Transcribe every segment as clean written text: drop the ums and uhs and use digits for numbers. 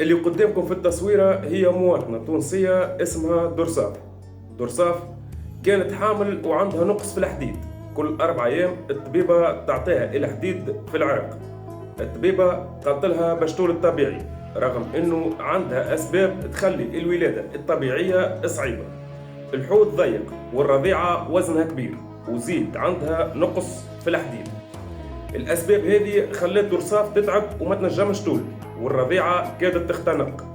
اللي قدامكم في التصويرة هي مواطنة تونسية اسمها درصاف. درصاف كانت حامل وعندها نقص في الحديد. كل 4 أيام الطبيبة تعطيها الحديد في العرق. الطبيبة قالت لها باش تولد طبيعي، رغم انه عندها اسباب تخلي الولادة الطبيعية صعيبة. الحوض ضيق والرضيعة وزنها كبير وزيد عندها نقص في الحديد. الأسباب هذه خلت درصاف تتعب وما تنجمش تولد، والرضيعة كادت تختنق.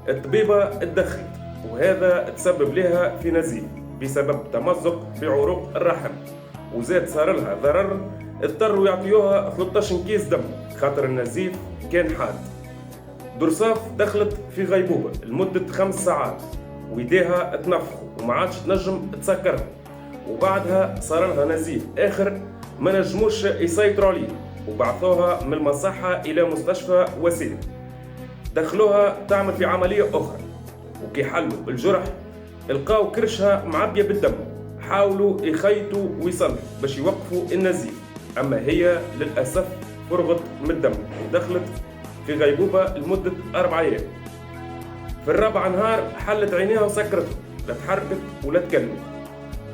الطبيبة اتدخلت وهذا تسبب لها في نزيف بسبب تمزق في عروق الرحم، وزاد صار لها ضرر. اضطروا يعطيوها 13 كيس دم خاطر النزيف كان حاد. درصاف دخلت في غيبوبة لمدة 5 ساعات ويديها تنفخوا وما عادش تنجم تسكرها، وبعدها صار لها نزيف آخر ما نجموش يسيطروا عليه، وبعثوها من المصحة إلى مستشفى وسيلة. دخلوها تعمل في عملية أخرى، وكي حلوا الجرح لقاو كرشها معبية بالدم. حاولوا يخيطوا ويصلوا باش يوقفوا النزيف، أما هي للأسف فرغت من الدم ودخلت في غيبوبة لمدة 4 أيام. في الرابع نهار حلت عينيها وسكرتها، لا تحركت ولا تكلمت.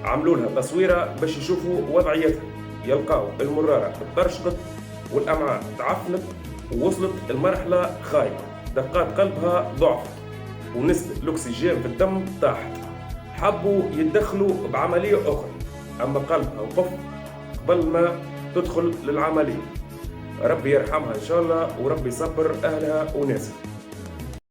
عملوا لها تصويرة باش يشوفوا وضعيتها، يلقاو المرارة اترشقت والأمعاء تعفنت ووصلت المرحلة خايبة. دقات قلبها ضعفت ونسبة الأكسجين في الدم طاحت. حبوا يتدخلوا بعملية أخرى، أما قلبها وقف قبل ما تدخل للعملية. ربي يرحمها إن شاء الله وربي يصبر أهلها وناسها.